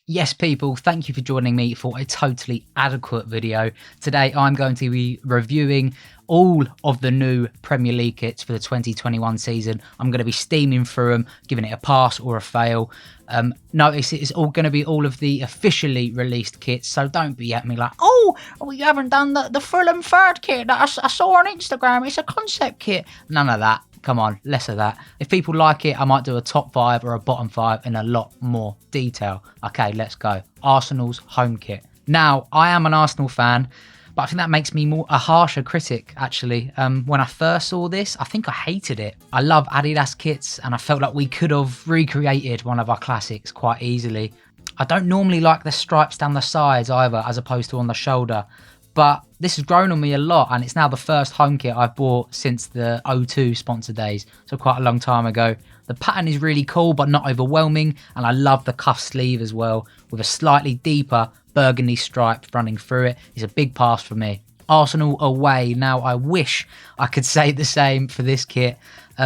Yes, people, thank you for joining me for a totally adequate video. Today, I'm going to be reviewing all of the new Premier League kits for the 2021 season. I'm going to be steaming through them, giving it a pass or a fail. Notice it's all going to be all of the officially released kits, so don't be at me like, oh, you haven't done the Fulham third kit that I saw on Instagram. It's a concept kit. None of that. Come on, less of that. If people like it, I might do a top 5 or a bottom 5 in a lot more detail. Okay, let's go. Arsenal's home kit. Now, I am an Arsenal fan, but I think that makes me a harsher critic, actually. When I first saw this, I think I hated it. I love Adidas kits, and I felt like we could have recreated one of our classics quite easily. I don't normally like the stripes down the sides either, as opposed to on the shoulder. But this has grown on me a lot, and it's now the first home kit I've bought since the O2 sponsor days, so quite a long time ago. The pattern is really cool, but not overwhelming, and I love the cuff sleeve as well, with a slightly deeper burgundy stripe running through it. It's a big pass for me. Arsenal away. Now, I wish I could say the same for this kit.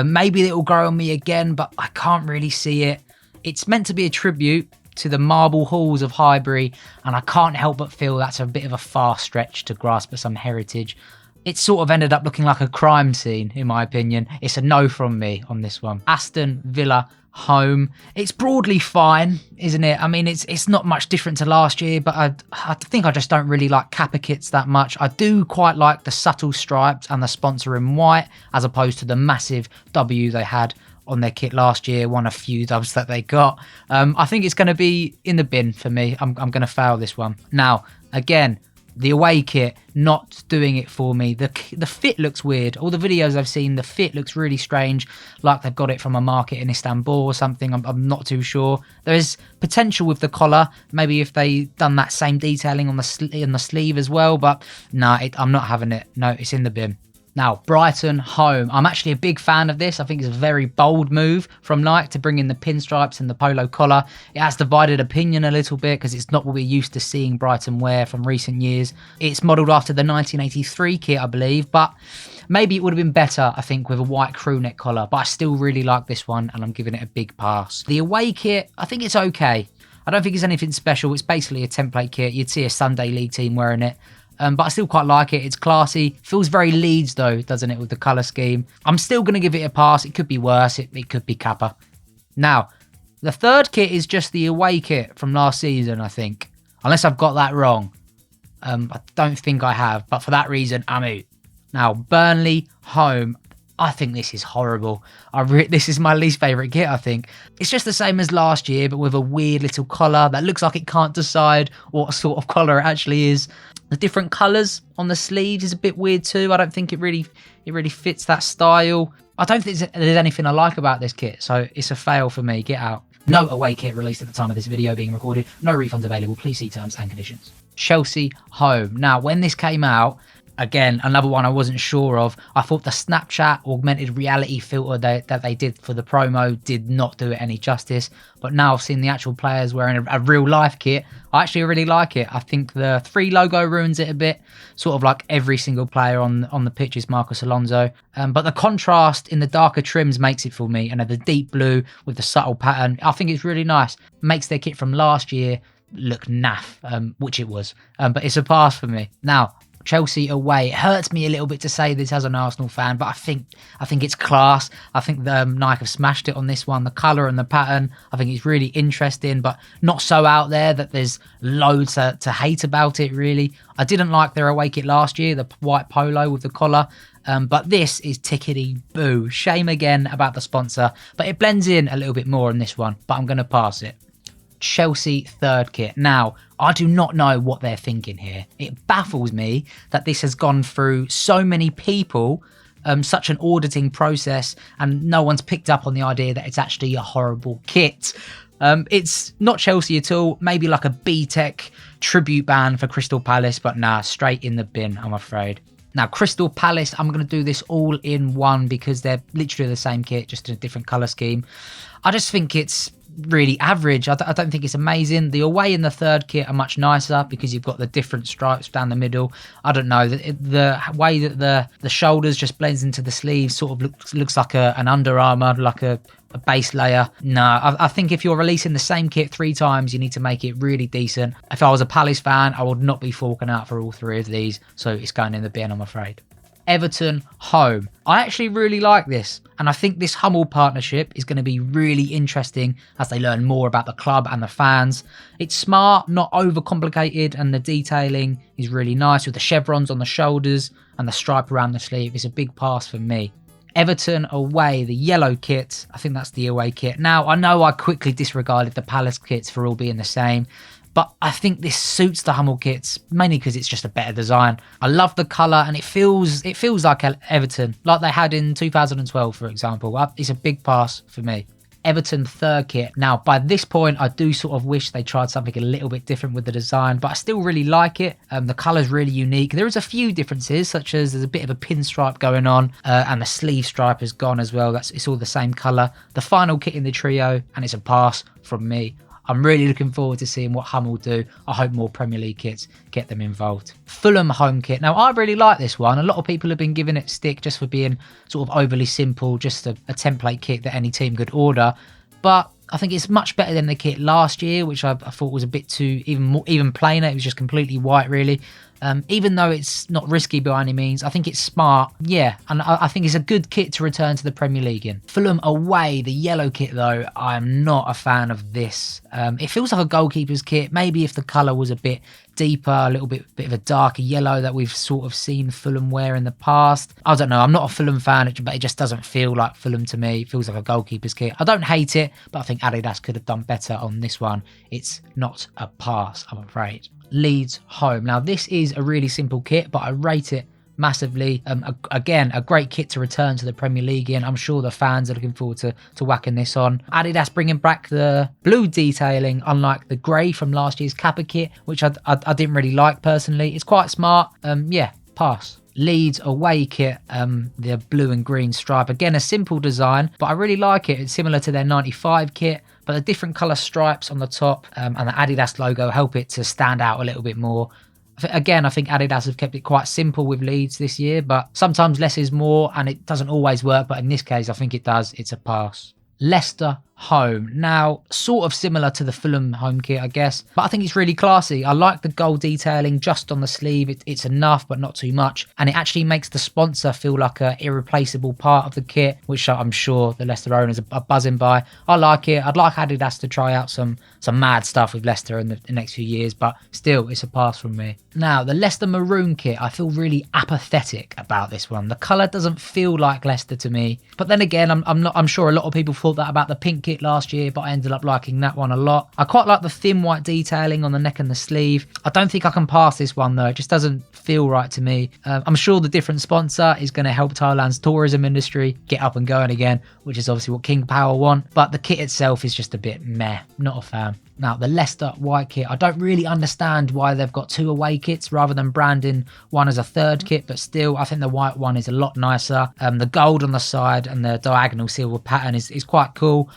Maybe it will grow on me again, but I can't really see it. It's meant to be a tribute to the marble halls of Highbury, and I can't help but feel that's a bit of a far stretch to grasp at some heritage. It sort of ended up looking like a crime scene, in my opinion. It's a no from me on this one. Aston Villa home. It's broadly fine, isn't it? I mean, it's not much different to last year, but I think I just don't really like Kappa kits that much. I do quite like the subtle stripes and the sponsor in white, as opposed to the massive W they had on their kit last year, one of few dubs that they got. I think it's going to be in the bin for me. I'm going to fail this one. Now, again, the away kit, not doing it for me. The fit looks weird. All the videos I've seen, the fit looks really strange, like they've got it from a market in Istanbul or something. I'm not too sure. There is potential with the collar, maybe if they done that same detailing on the sleeve as well, but no, I'm not having it. No, it's in the bin. Now, Brighton home. I'm actually a big fan of this. I think it's a very bold move from Nike to bring in the pinstripes and the polo collar. It has divided opinion a little bit because it's not what we're used to seeing Brighton wear from recent years. It's modelled after the 1983 kit, I believe, but maybe it would have been better, I think, with a white crew neck collar. But I still really like this one, and I'm giving it a big pass. The away kit, I think it's okay. I don't think it's anything special. It's basically a template kit. You'd see a Sunday League team wearing it. But I still quite like it. It's classy. Feels very Leeds though, doesn't it, with the colour scheme. I'm still going to give it a pass. It could be worse. It could be Kappa. Now, the third kit is just the away kit from last season, I think. Unless I've got that wrong. I don't think I have. But for that reason, I'm out. Now, Burnley home. I think this is horrible. This is my least favourite kit, I think. It's just the same as last year, but with a weird little collar that looks like it can't decide what sort of collar it actually is. The different colours on the sleeves is a bit weird too. I don't think it really fits that style. I don't think there's anything I like about this kit, so it's a fail for me. Get out. No away kit released at the time of this video being recorded. No refunds available. Please see terms and conditions. Chelsea home. Now, when this came out, again, another one I wasn't sure of. I thought the Snapchat augmented reality filter that they did for the promo did not do it any justice. But now I've seen the actual players wearing a real life kit. I actually really like it. I think the 3 logo ruins it a bit. Sort of like every single player on the pitch is Marcos Alonso. But the contrast in the darker trims makes it for me. And the deep blue with the subtle pattern, I think it's really nice. Makes their kit from last year look naff, which it was. But it's a pass for me. Now, Chelsea away. It hurts me a little bit to say this as an Arsenal fan, but I think it's class. I think the Nike have smashed it on this one. The colour and the pattern, I think it's really interesting, but not so out there that there's loads to hate about it, really. I didn't like their away kit last year, the white polo with the collar, but this is tickety boo. Shame again about the sponsor, but it blends in a little bit more in this one, but I'm going to pass it. Chelsea third kit. Now, I do not know what they're thinking here. It baffles me that this has gone through so many people, such an auditing process, and no one's picked up on the idea that it's actually a horrible kit. It's not Chelsea at all. Maybe like a B-Tech tribute band for Crystal Palace, but nah, straight in the bin, I'm afraid. Now, Crystal Palace, I'm going to do this all in one because they're literally the same kit, just in a different colour scheme. I just think it's really average. I don't think it's amazing. The away and the third kit are much nicer because you've got the different stripes down the middle. I don't know, the way that the shoulders just blends into the sleeves sort of looks like an Under Armour, like a a base layer. No, I think if you're releasing the same kit 3 times, you need to make it really decent. If I was a Palace fan, I would not be forking out for all 3 of these, so it's going in the bin, I'm afraid. Everton home. I actually really like this, and I think this Hummel partnership is going to be really interesting as they learn more about the club and the fans. It's smart, not overcomplicated, and the detailing is really nice with the chevrons on the shoulders and the stripe around the sleeve. It's a big pass for me. Everton away, the yellow kit. I think that's the away kit. Now, I know I quickly disregarded the Palace kits for all being the same, but I think this suits the Hummel kits, mainly because it's just a better design. I love the colour, and it feels like Everton, like they had in 2012, for example. It's a big pass for me. Everton third kit. Now, by this point, I do sort of wish they tried something a little bit different with the design, but I still really like it. The colour's really unique. There is a few differences, such as there's a bit of a pinstripe going on, and the sleeve stripe has gone as well. It's all the same colour. The final kit in the trio, and it's a pass from me. I'm really looking forward to seeing what Hummel do. I hope more Premier League kits get them involved. Fulham home kit. Now, I really like this one. A lot of people have been giving it stick just for being sort of overly simple, just a template kit that any team could order. But I think it's much better than the kit last year, which I thought was a bit too even plainer. It was just completely white, really. Even though it's not risky by any means, I think it's smart. Yeah, and I think it's a good kit to return to the Premier League in. Fulham away, the yellow kit though, I'm not a fan of this. It feels like a goalkeeper's kit. Maybe if the colour was a bit deeper, a little bit of a darker yellow that we've sort of seen Fulham wear in the past. I don't know, I'm not a Fulham fan, but it just doesn't feel like Fulham to me. It feels like a goalkeeper's kit. I don't hate it, but I think Adidas could have done better on this one. It's not a pass, I'm afraid. Leeds home. Now, this is a really simple kit, but I rate it massively. Again, a great kit to return to the Premier League in. I'm sure the fans are looking forward to whacking this on. Adidas bringing back the blue detailing, unlike the grey from last year's Kappa kit, which I didn't really like personally. It's quite smart. Yeah, pass. Leeds away kit, the blue and green stripe. Again, a simple design, but I really like it. It's similar to their 95 kit, but the different colour stripes on the top and the Adidas logo help it to stand out a little bit more. Again, I think Adidas have kept it quite simple with Leeds this year, but sometimes less is more, and it doesn't always work, but in this case, I think it does. It's a pass. Leicester home. Now, sort of similar to the Fulham home kit, I guess, but I think it's really classy. I like the gold detailing just on the sleeve. It's enough, but not too much, and it actually makes the sponsor feel like an irreplaceable part of the kit, which I'm sure the Leicester owners are buzzing by. I like it. I'd like Adidas to try out some mad stuff with Leicester in the next few years, but still, it's a pass from me. Now, the Leicester maroon kit, I feel really apathetic about this one. The colour doesn't feel like Leicester to me, but then again, I'm sure a lot of people thought that about the pink kit last year, but I ended up liking that one a lot. I quite like the thin white detailing on the neck and the sleeve. I don't think I can pass this one though. It just doesn't feel right to me. I'm sure the different sponsor is going to help Thailand's tourism industry get up and going again, which is obviously what King Power want, but the kit itself is just a bit meh. Not a fan. Now, the Leicester white kit, I don't really understand why they've got 2 away kits rather than branding one as a third kit, but still, I think the white one is a lot nicer. The gold on the side and the diagonal silver pattern is quite cool.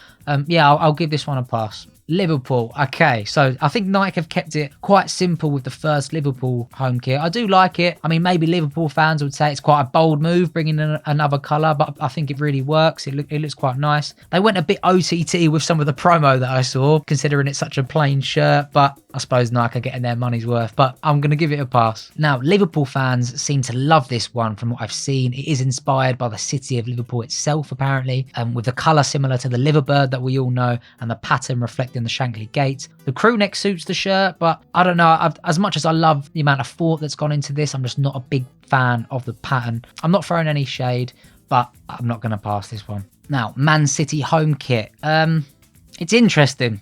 Yeah, I'll give this one a pass. Liverpool. Okay, so I think Nike have kept it quite simple with the first Liverpool home kit. I do like it. I mean, maybe Liverpool fans would say it's quite a bold move bringing in another colour, but I think it really works. It looks quite nice. They went a bit OTT with some of the promo that I saw, considering it's such a plain shirt, but I suppose Nike are getting their money's worth, but I'm going to give it a pass. Now, Liverpool fans seem to love this one from what I've seen. It is inspired by the city of Liverpool itself, apparently, with the colour similar to the liverbird that we all know and the pattern reflecting the Shankly Gate. The crew neck suits the shirt, but I don't know, as much as I love the amount of thought that's gone into this, I'm just not a big fan of the pattern. I'm not throwing any shade, but I'm not going to pass this one. Now, Man City home kit. It's interesting.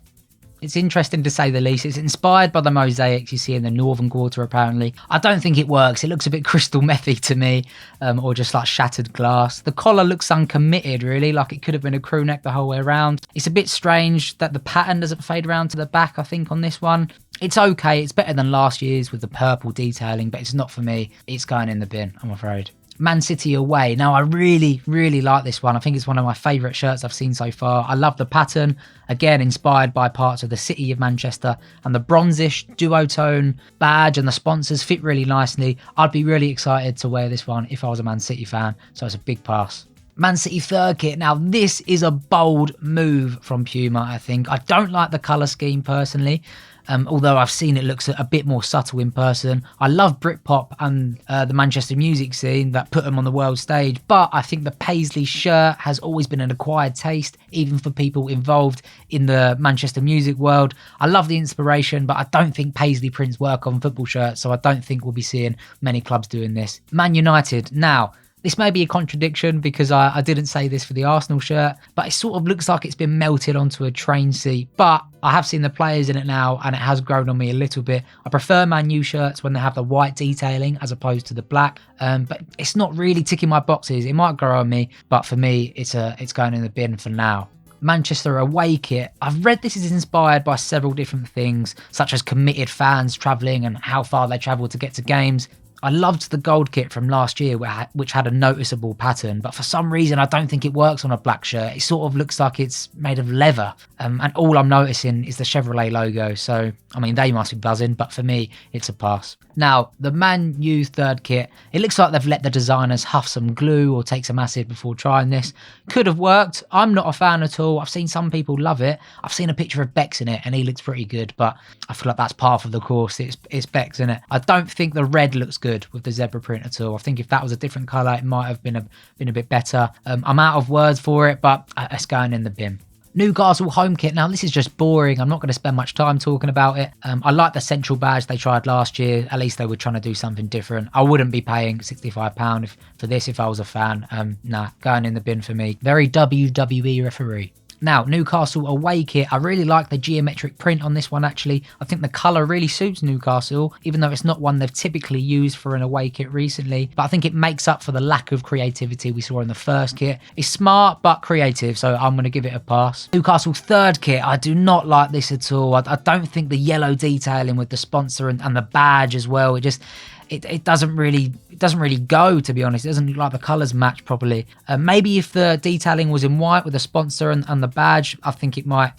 It's interesting to say the least. It's inspired by the mosaics you see in the northern quarter, apparently. I don't think it works. It looks a bit crystal methy to me, or just like shattered glass. The collar looks uncommitted, really, like it could have been a crew neck the whole way around. It's a bit strange that the pattern doesn't fade around to the back, I think, on this one. It's okay. It's better than last year's with the purple detailing, but it's not for me. It's going in the bin, I'm afraid. Man City away. Now, I really, really like this one. I think it's one of my favourite shirts I've seen so far. I love the pattern. Again, inspired by parts of the city of Manchester, and the bronzish duotone badge and the sponsors fit really nicely. I'd be really excited to wear this one if I was a Man City fan, so it's a big pass. Man City third kit. Now, this is a bold move from Puma, I think. I don't like the colour scheme personally, although I've seen it looks a bit more subtle in person. I love Britpop and the Manchester music scene that put them on the world stage, but I think the Paisley shirt has always been an acquired taste, even for people involved in the Manchester music world. I love the inspiration, but I don't think Paisley prints work on football shirts, so I don't think we'll be seeing many clubs doing this. Man United. Now, this may be a contradiction because I didn't say this for the Arsenal shirt, but it sort of looks like it's been melted onto a train seat. But I have seen the players in it now and it has grown on me a little bit. I prefer Man U shirts when they have the white detailing as opposed to the black, but it's not really ticking my boxes. It might grow on me, but for me, it's going in the bin for now. Manchester away kit. I've read this is inspired by several different things, such as committed fans travelling and how far they travel to get to games. I loved the gold kit from last year, which had a noticeable pattern, but for some reason I don't think it works on a black shirt. It sort of looks like it's made of leather, and all I'm noticing is the Chevrolet logo. So, I mean, they must be buzzing, but for me, it's a pass. Now, the Man U third kit, it looks like they've let the designers huff some glue or take some acid before trying this. Could have worked. I'm not a fan at all. I've seen some people love it. I've seen a picture of Bex in it and he looks pretty good, but I feel like that's part of the course. It's Bex in it. I don't think the red looks good with the zebra print at all. I think if that was a different colour, it might have been a bit better. I'm out of words for it, but it's going in the bin. Newcastle home kit. Now, this is just boring. I'm not going to spend much time talking about it. I like the central badge they tried last year. At least they were trying to do something different. I wouldn't be paying £65 for this if I was a fan. Nah, going in the bin for me. Very WWE referee. Now, Newcastle away kit. I really like the geometric print on this one, actually. I think the colour really suits Newcastle, even though it's not one they've typically used for an away kit recently. But I think it makes up for the lack of creativity we saw in the first kit. It's smart, but creative, so I'm going to give it a pass. Newcastle third kit. I do not like this at all. I don't think the yellow detailing with the sponsor and the badge as well, it doesn't really go, to be honest. It doesn't look like the colours match properly. Maybe if the detailing was in white with the sponsor and the badge, I think it might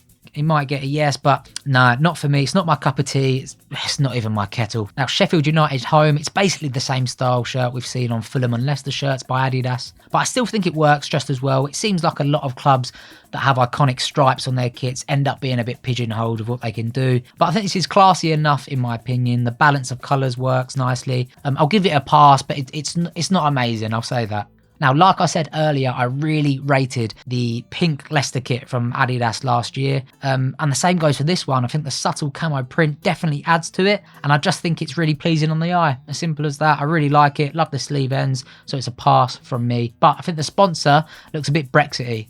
get a yes, but no, not for me. It's not my cup of tea. It's not even my kettle. Now, Sheffield United home, it's basically the same style shirt we've seen on Fulham and Leicester shirts by Adidas, but I still think it works just as well. It seems like a lot of clubs that have iconic stripes on their kits end up being a bit pigeonholed of what they can do, but I think this is classy enough in my opinion. The balance of colours works nicely. I'll give it a pass, but it's not amazing, I'll say that. Now, like I said earlier, I really rated the pink Leicester kit from Adidas last year. And the same goes for this one. I think the subtle camo print definitely adds to it. And I just think it's really pleasing on the eye. As simple as that. I really like it. Love the sleeve ends. So it's a pass from me. But I think the sponsor looks a bit Brexity.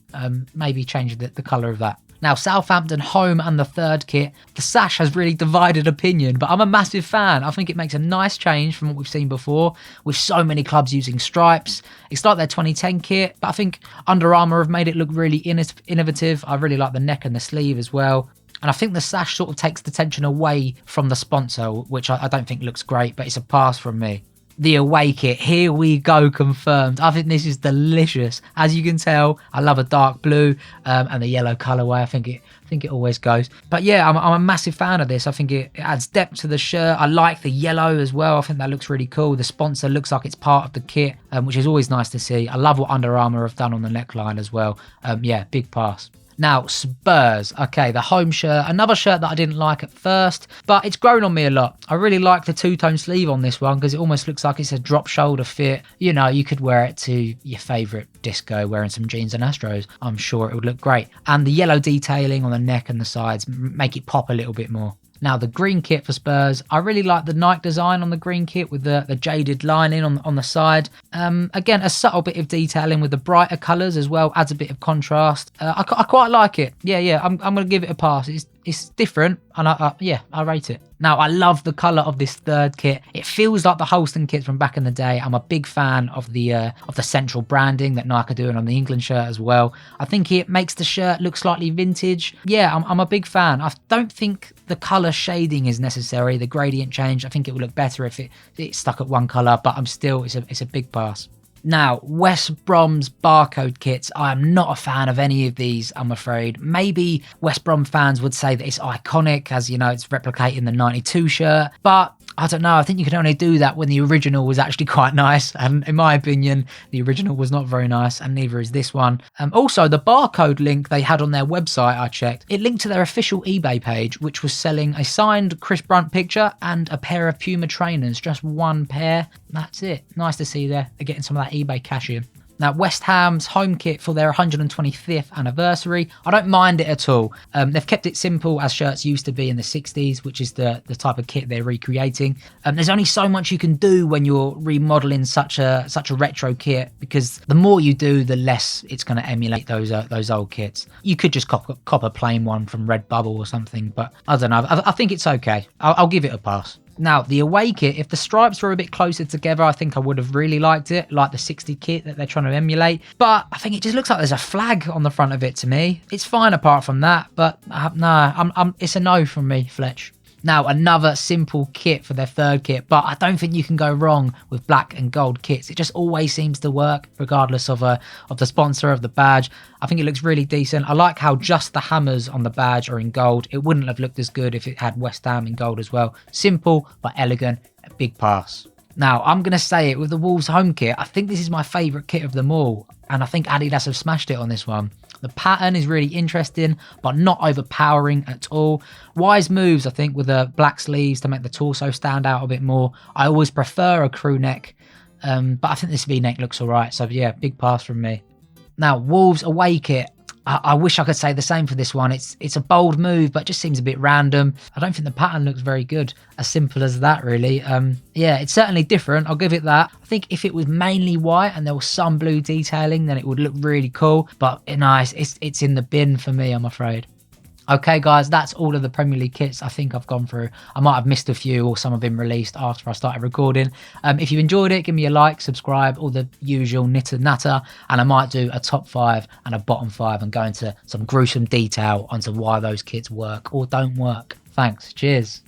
Maybe change the colour of that. Now, Southampton home and the third kit. The sash has really divided opinion, but I'm a massive fan. I think it makes a nice change from what we've seen before, with so many clubs using stripes. It's like their 2010 kit, but I think Under Armour have made it look really innovative. I really like the neck and the sleeve as well. And I think the sash sort of takes the tension away from the sponsor, which I don't think looks great, but it's a pass from me. The away kit, here we go, confirmed. I think this is delicious. As you can tell, I love a dark blue and the yellow colourway. I think it always goes. But yeah, I'm a massive fan of this. I think it adds depth to the shirt. I like the yellow as well. I think that looks really cool. The sponsor looks like it's part of the kit, which is always nice to see. I love what Under Armour have done on the neckline as well. Yeah, big pass. Now, Spurs. Okay, the home shirt. Another shirt that I didn't like at first, but it's grown on me a lot. I really like the two-tone sleeve on this one because it almost looks like it's a drop shoulder fit. You know, you could wear it to your favourite disco wearing some jeans and Astros. I'm sure it would look great. And the yellow detailing on the neck and the sides make it pop a little bit more. Now, the green kit for Spurs, I really like the Nike design on the green kit with the jaded lining on the side. Again, a subtle bit of detailing with the brighter colours as well, adds a bit of contrast. I quite like it. Yeah, I'm going to give it a pass. It's different, and I rate it. Now, I love the colour of this third kit. It feels like the Holston kits from back in the day. I'm a big fan of the central branding that Nike are doing on the England shirt as well. I think it makes the shirt look slightly vintage. Yeah, I'm a big fan. I don't think the colour shading is necessary, the gradient change. I think it would look better if it's stuck at one colour, but it's a big pass. Now, West Brom's barcode kits, I am not a fan of any of these, I'm afraid. Maybe West Brom fans would say that it's iconic, as you know, it's replicating the 92 shirt, but I don't know. I think you can only do that when the original was actually quite nice. And in my opinion, the original was not very nice, and neither is this one. Also, the barcode link they had on their website, I checked, it linked to their official eBay page, which was selling a signed Chris Brunt picture and a pair of Puma trainers. Just one pair. That's it. Nice to see they're getting some of that eBay cash in. Now, West Ham's home kit for their 125th anniversary, I don't mind it at all. They've kept it simple as shirts used to be in the 60s, which is the type of kit they're recreating. There's only so much you can do when you're remodeling such a retro kit, because the more you do, the less it's going to emulate those old kits. You could just cop a plain one from Redbubble or something, but I don't know. I think it's okay. I'll give it a pass. Now, the away kit, if the stripes were a bit closer together, I think I would have really liked it, like the 60 kit that they're trying to emulate. But I think it just looks like there's a flag on the front of it to me. It's fine apart from that, but no, it's a no from me, Fletch. Now, another simple kit for their third kit, but I don't think you can go wrong with black and gold kits. It just always seems to work, regardless of the sponsor, of the badge. I think it looks really decent. I like how just the hammers on the badge are in gold. It wouldn't have looked as good if it had West Ham in gold as well. Simple, but elegant, a big pass. Now, I'm going to say it, with the Wolves home kit, I think this is my favourite kit of them all, and I think Adidas have smashed it on this one. The pattern is really interesting, but not overpowering at all. Wise moves, I think, with the black sleeves to make the torso stand out a bit more. I always prefer a crew neck, but I think this V-neck looks all right. So yeah, big pass from me. Now, Wolves away kit. I wish I could say the same for this one. It's a bold move, but it just seems a bit random. I don't think the pattern looks very good. As simple as that, really. Yeah, it's certainly different. I'll give it that. I think if it was mainly white and there was some blue detailing, then it would look really cool. But nice, it's in the bin for me, I'm afraid. Okay, guys, that's all of the Premier League kits I think I've gone through. I might have missed a few, or some have been released after I started recording. If you enjoyed it, give me a like, subscribe, all the usual nitter natter, and I might do a top 5 and a bottom 5 and go into some gruesome detail onto why those kits work or don't work. Thanks. Cheers.